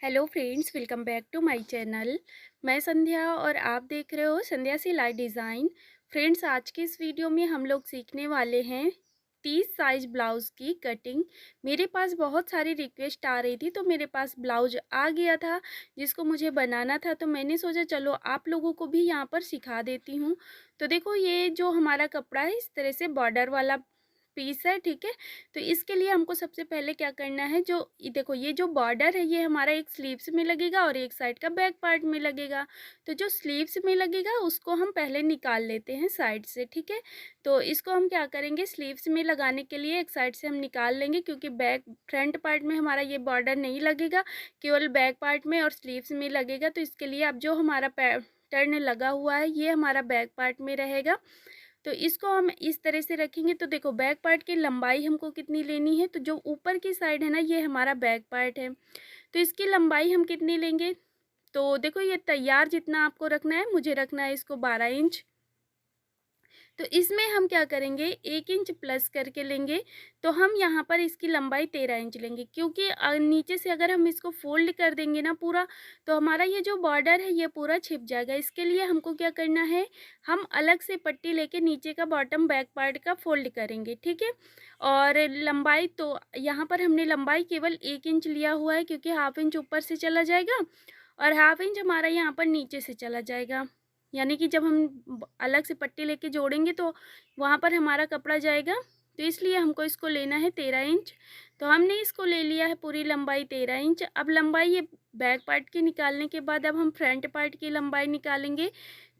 Hello friends, welcome back to my channel. मैं संध्या और आप देख रहे हो संध्या सिलाई डिज़ाइन। फ्रेंड्स, आज के इस वीडियो में हम लोग सीखने वाले हैं 30 साइज ब्लाउज़ की कटिंग। मेरे पास बहुत सारी रिक्वेस्ट आ रही थी, तो मेरे पास ब्लाउज आ गया था जिसको मुझे बनाना था। तो मैंने सोचा चलो आप लोगों को भी यहाँ पर सिखा देती हूँ। तो देखो, ये जो हमारा कपड़ा है इस तरह से बॉर्डर वाला पीस है, ठीक है। तो इसके लिए हमको सबसे पहले क्या करना है, जो ये देखो, ये जो बॉर्डर है ये हमारा एक स्लीव्स में लगेगा और एक साइड का बैक पार्ट में लगेगा। तो जो स्लीव्स में लगेगा उसको हम पहले निकाल लेते हैं साइड से, ठीक है। तो इसको हम क्या करेंगे, स्लीव्स में लगाने के लिए एक साइड से हम निकाल लेंगे, क्योंकि बैक फ्रंट पार्ट में हमारा ये बॉर्डर नहीं लगेगा, केवल बैक पार्ट में और स्लीव्स में लगेगा। तो इसके लिए अब जो हमारा पैटर्न लगा हुआ है ये हमारा बैक पार्ट में रहेगा। तो इसको हम इस तरह से रखेंगे। तो देखो, बैक पार्ट की लंबाई हमको कितनी लेनी है, तो जो ऊपर की साइड है ना ये हमारा बैक पार्ट है। तो इसकी लंबाई हम कितनी लेंगे, तो देखो, ये तैयार जितना आपको रखना है, मुझे रखना है इसको 12 इंच। तो इसमें हम क्या करेंगे, 1 इंच प्लस करके लेंगे। तो हम यहाँ पर इसकी लंबाई 13 इंच लेंगे, क्योंकि नीचे से अगर हम इसको फोल्ड कर देंगे ना पूरा, तो हमारा ये जो बॉर्डर है ये पूरा छिप जाएगा। इसके लिए हमको क्या करना है, हम अलग से पट्टी लेके नीचे का बॉटम बैक पार्ट का फोल्ड करेंगे, ठीक है। और लंबाई तो यहाँ पर हमने लंबाई केवल 1 इंच लिया हुआ है, क्योंकि हाफ इंच ऊपर से चला जाएगा और हाफ इंच हमारा यहाँ पर नीचे से चला जाएगा। यानी कि जब हम अलग से पट्टी लेके जोड़ेंगे तो वहाँ पर हमारा कपड़ा जाएगा। तो इसलिए हमको इसको लेना है 13 इंच। तो हमने इसको ले लिया है पूरी लंबाई 13 इंच। अब लंबाई ये बैक पार्ट की निकालने के बाद अब हम फ्रंट पार्ट की लंबाई निकालेंगे।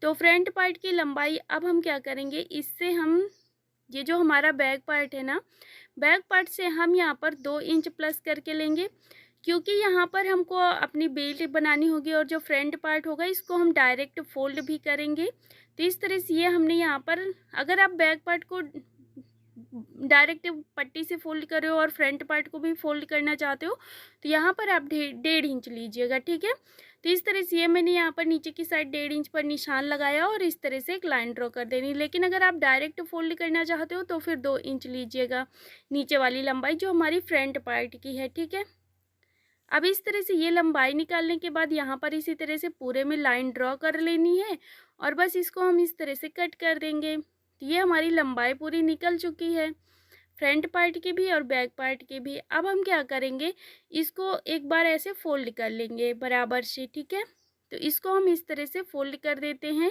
तो फ्रंट पार्ट की लंबाई अब हम क्या करेंगे, इससे हम ये जो हमारा बैक पार्ट है ना, बैक पार्ट से हम यहाँ पर 2 इंच प्लस करके लेंगे, क्योंकि यहाँ पर हमको अपनी बेल्ट बनानी होगी और जो फ्रंट पार्ट होगा इसको हम डायरेक्ट फोल्ड भी करेंगे। तो इस तरह से ये हमने यहाँ पर, अगर आप बैक पार्ट को डायरेक्ट पट्टी से फोल्ड कर रहे हो और फ्रंट पार्ट को भी फोल्ड करना चाहते हो, तो यहाँ पर आप 1.5 इंच लीजिएगा, ठीक है। तो इस तरह से ये मैंने यहाँ पर नीचे की साइड 1.5 इंच पर निशान लगाया और इस तरह से एक लाइन ड्रॉ कर देनी। लेकिन अगर आप डायरेक्ट फोल्ड करना चाहते हो तो फिर 2 इंच लीजिएगा, नीचे वाली लंबाई जो हमारी फ्रंट पार्ट की है, ठीक है। अब इस तरह से ये लंबाई निकालने के बाद यहाँ पर इसी तरह से पूरे में लाइन ड्रॉ कर लेनी है और बस इसको हम इस तरह से कट कर देंगे। तो ये हमारी लंबाई पूरी निकल चुकी है, फ्रंट पार्ट की भी और बैक पार्ट की भी। अब हम क्या करेंगे, इसको एक बार ऐसे फोल्ड कर लेंगे बराबर से, ठीक है। तो इसको हम इस तरह से फोल्ड कर देते हैं।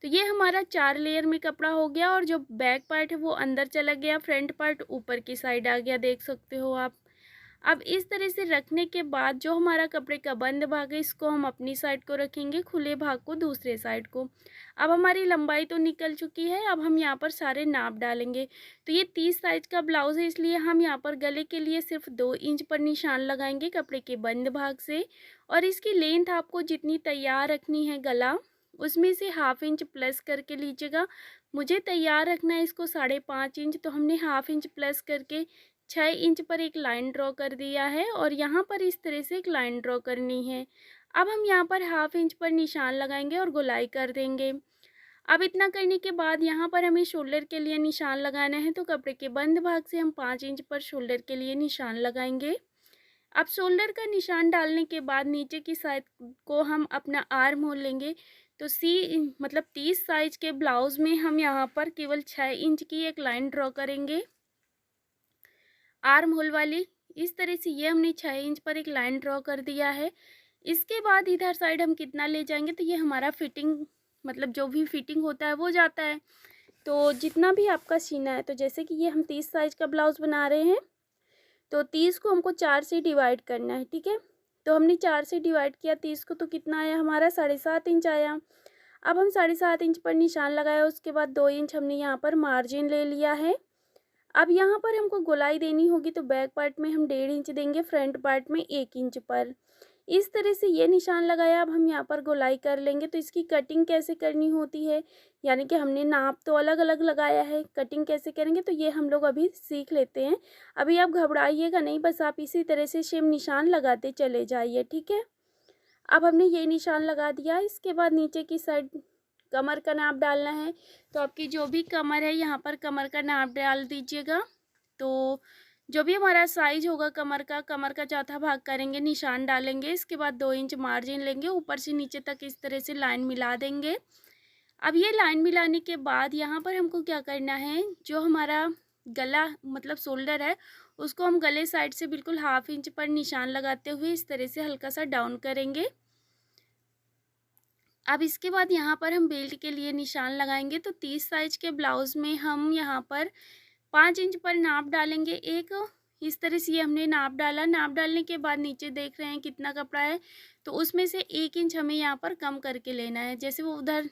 तो ये हमारा 4 लेयर में कपड़ा हो गया और जो बैक पार्ट है वो अंदर चला गया, फ्रंट पार्ट ऊपर की साइड आ गया, देख सकते हो आप। अब इस तरह से रखने के बाद जो हमारा कपड़े का बंद भाग है इसको हम अपनी साइड को रखेंगे, खुले भाग को दूसरे साइड को। अब हमारी लंबाई तो निकल चुकी है, अब हम यहाँ पर सारे नाप डालेंगे। तो ये 30 साइज का ब्लाउज़ है, इसलिए हम यहाँ पर गले के लिए सिर्फ 2 इंच पर निशान लगाएंगे कपड़े के बंद भाग से। और इसकी लेंथ आपको जितनी तैयार रखनी है गला, उसमें से हाफ इंच प्लस करके लीजिएगा। मुझे तैयार रखना है इसको 5.5 इंच, तो हमने हाफ इंच प्लस करके 6 इंच पर एक लाइन ड्रॉ कर दिया है और यहाँ पर इस तरह से एक लाइन ड्रॉ करनी है। अब हम यहाँ पर हाफ इंच पर निशान लगाएंगे और गोलाई कर देंगे। अब इतना करने के बाद यहाँ पर हमें शोल्डर के लिए निशान लगाना है, तो कपड़े के बंद भाग से हम 5 इंच पर शोल्डर के लिए निशान लगाएंगे। अब शोल्डर का निशान डालने के बाद नीचे की साइड को हम अपना आर्म होल लेंगे। तो मतलब 30 साइज के ब्लाउज़ में हम यहाँ पर केवल 6 इंच की एक लाइन ड्रॉ करेंगे आर्म होल वाली। इस तरह से ये हमने 6 इंच पर एक लाइन ड्रॉ कर दिया है। इसके बाद इधर साइड हम कितना ले जाएंगे, तो ये हमारा फिटिंग, मतलब जो भी फिटिंग होता है वो जाता है। तो जितना भी आपका सीना है, तो जैसे कि ये हम 30 साइज का ब्लाउज़ बना रहे हैं, तो 30 को हमको 4 से डिवाइड करना है, ठीक है। तो हमने 4 से डिवाइड किया 30 को, तो कितना आया हमारा 7.5 इंच आया। अब हम 7.5 इंच पर निशान लगाया, उसके बाद 2 इंच हमने यहाँ पर मार्जिन ले लिया है। अब यहाँ पर हमको गोलाई देनी होगी, तो बैक पार्ट में हम 1.5 इंच देंगे, फ्रंट पार्ट में 1 इंच पर। इस तरह से ये निशान लगाया। अब हम यहाँ पर गोलाई कर लेंगे। तो इसकी कटिंग कैसे करनी होती है, यानी कि हमने नाप तो अलग अलग लगाया है, कटिंग कैसे करेंगे तो ये हम लोग अभी सीख लेते हैं। अभी आप घबराइएगा नहीं, बस आप इसी तरह से सेम निशान लगाते चले जाइए, ठीक है। अब हमने ये निशान लगा दिया। इसके बाद नीचे की साइड कमर का नाप डालना है। तो आपकी जो भी कमर है यहाँ पर कमर का नाप डाल दीजिएगा। तो जो भी हमारा साइज होगा कमर का चौथा भाग करेंगे, निशान डालेंगे। इसके बाद 2 इंच मार्जिन लेंगे, ऊपर से नीचे तक इस तरह से लाइन मिला देंगे। अब ये लाइन मिलाने के बाद यहाँ पर हमको क्या करना है, जो हमारा गला मतलब शोल्डर है, उसको हम गले साइड से बिल्कुल 1/2 इंच पर निशान लगाते हुए इस तरह से हल्का सा डाउन करेंगे। अब इसके बाद यहाँ पर हम बेल्ट के लिए निशान लगाएंगे। तो 30 साइज के ब्लाउज़ में हम यहाँ पर 5 इंच पर नाप डालेंगे एक। इस तरह से ये हमने नाप डाला। नाप डालने के बाद नीचे देख रहे हैं कितना कपड़ा है, तो उसमें से 1 इंच हमें यहाँ पर कम करके लेना है। जैसे वो उधर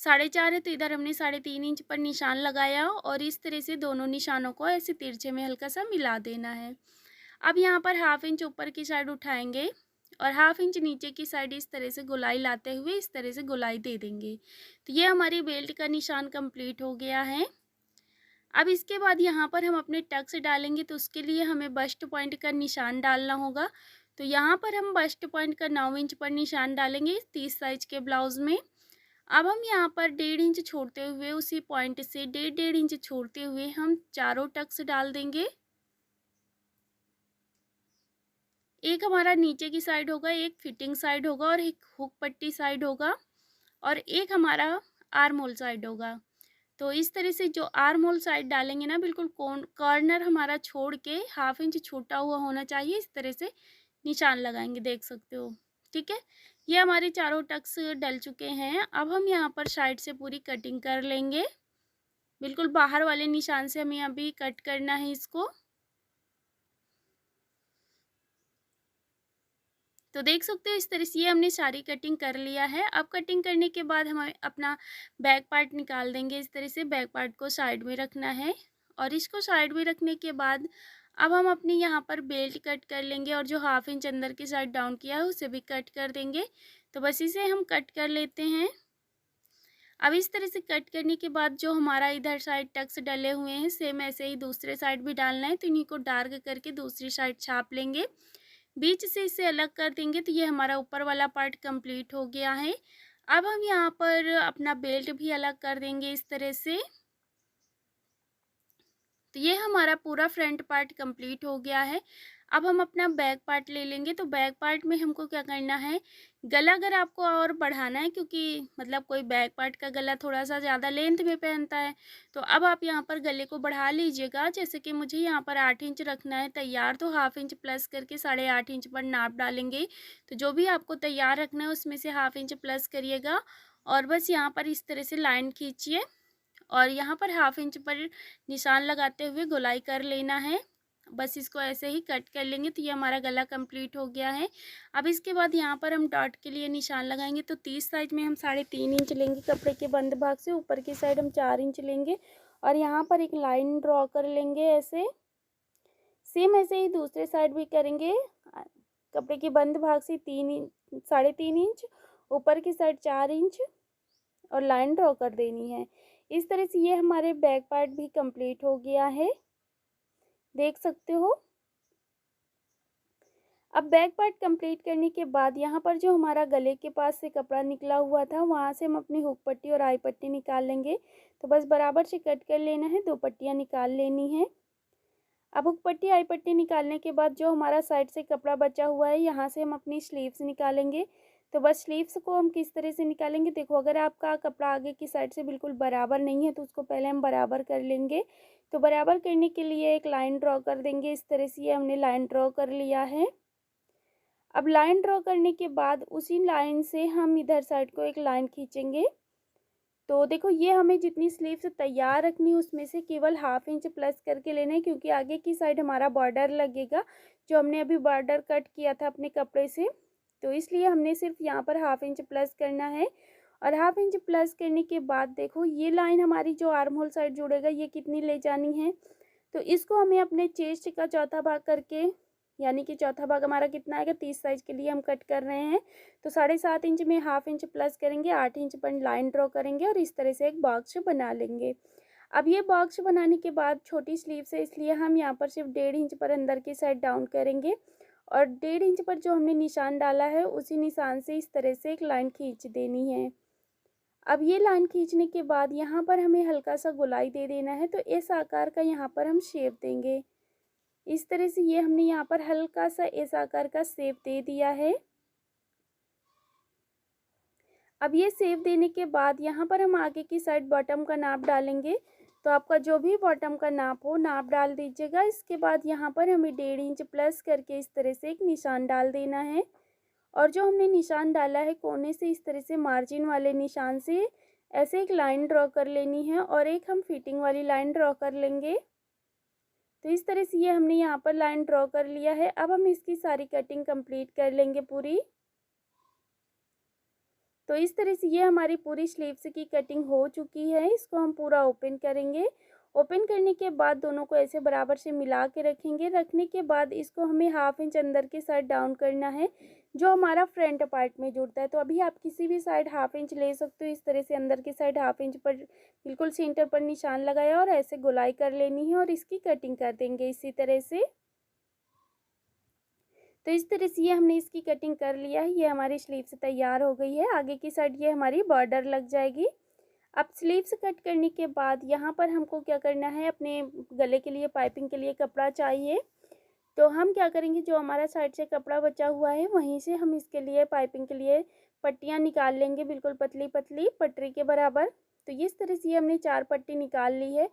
4.5 है, तो इधर हमने 3.5 इंच पर निशान लगाया और इस तरह से दोनों निशानों को ऐसे तिरछे में हल्का सा मिला देना है। अब यहाँ पर 1/2 इंच ऊपर की साइड उठाएंगे और 1/2 इंच नीचे की साइड इस तरह से गोलाई लाते हुए इस तरह से गोलाई दे देंगे। तो ये हमारी बेल्ट का निशान कंप्लीट हो गया है। अब इसके बाद यहाँ पर हम अपने टक्स डालेंगे, तो उसके लिए हमें बस्ट पॉइंट का निशान डालना होगा। तो यहाँ पर हम बस्ट पॉइंट का 9 इंच पर निशान डालेंगे 30 साइज के ब्लाउज़ में। अब हम यहाँ पर 1.5 इंच छोड़ते हुए उसी पॉइंट से 1.5 इंच छोड़ते हुए हम चारों टक्स डाल देंगे। एक हमारा नीचे की साइड होगा, एक फिटिंग साइड होगा और एक हुक पट्टी साइड होगा और एक हमारा आर्म होल साइड होगा। तो इस तरह से जो आर्म होल साइड डालेंगे ना, बिल्कुल कॉर्नर हमारा छोड़ के 1/2 इंच छोटा हुआ होना चाहिए। इस तरह से निशान लगाएंगे, देख सकते हो। ठीक है, ये हमारे चारों टक्स डल चुके हैं। अब हम यहाँ पर साइड से पूरी कटिंग कर लेंगे। बिल्कुल बाहर वाले निशान से हमें अभी कट करना है इसको। तो देख सकते हो इस तरह से ये हमने सारी कटिंग कर लिया है। अब कटिंग करने के बाद हम अपना बैक पार्ट निकाल देंगे। इस तरह से बैक पार्ट को साइड में रखना है और इसको साइड में रखने के बाद अब हम अपनी यहाँ पर बेल्ट कट कर लेंगे और जो 1/2 इंच अंदर की साइड डाउन किया है उसे भी कट कर देंगे। तो बस इसे हम कट कर लेते हैं। अब इस तरह से कट करने के बाद जो हमारा इधर साइड टक्स डले हुए हैं, सेम ऐसे ही दूसरे साइड भी डालना है। तो इन्हीं को डार्क करके दूसरी साइड छाप लेंगे, बीच से इसे अलग कर देंगे। तो ये हमारा ऊपर वाला पार्ट कंप्लीट हो गया है। अब हम यहाँ पर अपना बेल्ट भी अलग कर देंगे इस तरह से। तो ये हमारा पूरा फ्रंट पार्ट कंप्लीट हो गया है। अब हम अपना बैक पार्ट ले लेंगे। तो बैक पार्ट में हमको क्या करना है, गला अगर आपको और बढ़ाना है, क्योंकि मतलब कोई बैक पार्ट का गला थोड़ा सा ज़्यादा लेंथ में पहनता है, तो अब आप यहाँ पर गले को बढ़ा लीजिएगा। जैसे कि मुझे यहाँ पर 8 इंच रखना है तैयार, तो 1/2 इंच प्लस करके 8.5 इंच पर नाप डालेंगे। तो जो भी आपको तैयार रखना है उसमें से 1/2 इंच प्लस करिएगा और बस यहाँ पर इस तरह से लाइन खींचिए और यहाँ पर 1/2 इंच पर निशान लगाते हुए गोलाई कर लेना है। बस इसको ऐसे ही कट कर लेंगे। तो ये हमारा गला कंप्लीट हो गया है। अब इसके बाद यहाँ पर हम डॉट के लिए निशान लगाएंगे। तो 30 साइज में हम 3.5 इंच लेंगे कपड़े के बंद भाग से, ऊपर की साइड हम 4 इंच लेंगे और यहाँ पर एक लाइन ड्रॉ कर लेंगे ऐसे। सेम ऐसे ही दूसरे साइड भी करेंगे। कपड़े के बंद भाग से 3.5 इंच, ऊपर की साइड 4 इंच और लाइन ड्रॉ कर देनी है। इस तरह से ये हमारे बैक पार्ट भी कंप्लीट हो गया है, देख सकते हो। अब बैक पार्ट कंप्लीट करने के बाद यहाँ पर जो हमारा गले के पास से कपड़ा निकला हुआ था, वहाँ से हम अपनी हुक पट्टी और आई पट्टी निकाल लेंगे। तो बस बराबर से कट कर लेना है, 2 पट्टियाँ निकाल लेनी है। अब हुक पट्टी आई पट्टी निकालने के बाद जो हमारा साइड से कपड़ा बचा हुआ है, यहाँ से हम अपनी स्लीव्स निकालेंगे। तो बस स्लीव्स को हम किस तरह से निकालेंगे, देखो अगर आपका कपड़ा आगे की साइड से बिल्कुल बराबर नहीं है तो उसको पहले हम बराबर कर लेंगे। तो बराबर करने के लिए एक लाइन ड्रॉ कर देंगे इस तरह से। ये हमने लाइन ड्रॉ कर लिया है। अब लाइन ड्रॉ करने के बाद उसी लाइन से हम इधर साइड को एक लाइन खींचेंगे। तो देखो ये हमें जितनी स्लीव्स तैयार रखनी है उसमें से केवल 1/2 इंच प्लस करके लेना है, क्योंकि आगे की साइड हमारा बॉर्डर लगेगा, जो हमने अभी बॉर्डर कट किया था अपने कपड़े से। तो इसलिए हमने सिर्फ यहाँ पर 1/2 इंच प्लस करना है। और 1/2 इंच प्लस करने के बाद देखो ये लाइन हमारी जो आर्म होल साइड जुड़ेगा, ये कितनी ले जानी है, तो इसको हमें अपने चेस्ट का चौथा भाग करके, यानी कि चौथा भाग हमारा कितना आएगा, 30 साइज के लिए हम कट कर रहे हैं। तो 7.5 इंच में 1/2 इंच प्लस करेंगे, 8 इंच पर लाइन ड्रॉ करेंगे और इस तरह से एक बॉक्स बना लेंगे। अब ये बॉक्स बनाने के बाद छोटी स्लीव है, इसलिए हम यहाँ पर सिर्फ 1.5 इंच पर अंदर की साइड डाउन करेंगे और 1.5 इंच पर जो हमने निशान डाला है उसी निशान से इस तरह से एक लाइन खींच देनी है। अब ये लाइन खींचने के बाद यहाँ पर हमें हल्का सा गोलाई दे देना है। तो इस आकार का यहाँ पर हम शेप देंगे। इस तरह से ये हमने यहाँ पर हल्का सा इस आकार का शेप दे दिया है। अब ये शेप देने के बाद यहाँ पर हम आगे की साइड बॉटम का नाप डालेंगे। तो आपका जो भी बॉटम का नाप हो नाप डाल दीजिएगा। इसके बाद यहाँ पर हमें 1.5 इंच प्लस करके इस तरह से एक निशान डाल देना है। और जो हमने निशान डाला है कोने से इस तरह से मार्जिन वाले निशान से ऐसे एक लाइन ड्रॉ कर लेनी है और एक हम फिटिंग वाली लाइन ड्रॉ कर लेंगे। तो इस तरह से ये हमने यहाँ पर लाइन ड्रॉ कर लिया है। अब हम इसकी सारी कटिंग कंप्लीट कर लेंगे पूरी। तो इस तरह से ये हमारी पूरी स्लीव्स की कटिंग हो चुकी है। इसको हम पूरा ओपन करेंगे। ओपन करने के बाद दोनों को ऐसे बराबर से मिला के रखेंगे। रखने के बाद इसको हमें 1/2 इंच अंदर की साइड डाउन करना है जो हमारा फ्रंट पार्ट में जुड़ता है। तो अभी आप किसी भी साइड 1/2 इंच ले सकते हो। इस तरह से अंदर की साइड 1/2 इंच पर बिल्कुल सेंटर पर निशान लगाया और ऐसे गोलाई कर लेनी है और इसकी कटिंग कर देंगे इसी तरह से। तो इस तरह से ये हमने इसकी कटिंग कर लिया है। ये हमारी स्लीव्स तैयार हो गई है। आगे की साइड ये हमारी बॉर्डर लग जाएगी। अब स्लीव्स कट करने के बाद यहाँ पर हमको क्या करना है, अपने गले के लिए पाइपिंग के लिए कपड़ा चाहिए। तो हम क्या करेंगे, जो हमारा साइड से कपड़ा बचा हुआ है वहीं से हम इसके लिए पाइपिंग के लिए पट्टियाँ निकाल लेंगे, बिल्कुल पतली पतली पटरी के बराबर। तो इस तरह से हमने 4 पट्टी निकाल ली है।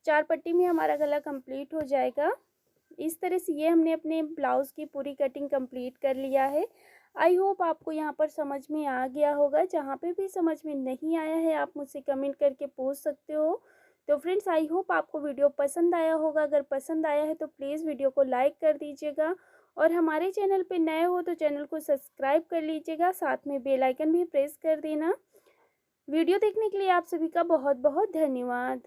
4 पट्टी में हमारा गला कंप्लीट हो जाएगा। इस तरह से ये हमने अपने ब्लाउज़ की पूरी कटिंग कंप्लीट कर लिया है। आई होप आपको यहाँ पर समझ में आ गया होगा। जहाँ पे भी समझ में नहीं आया है आप मुझसे कमेंट करके पूछ सकते हो। तो फ्रेंड्स, आई होप आपको वीडियो पसंद आया होगा। अगर पसंद आया है तो प्लीज़ वीडियो को लाइक कर दीजिएगा और हमारे चैनल पे नए हो तो चैनल को सब्सक्राइब कर लीजिएगा। साथ में बेल आइकन भी प्रेस कर देना। वीडियो देखने के लिए आप सभी का बहुत बहुत धन्यवाद।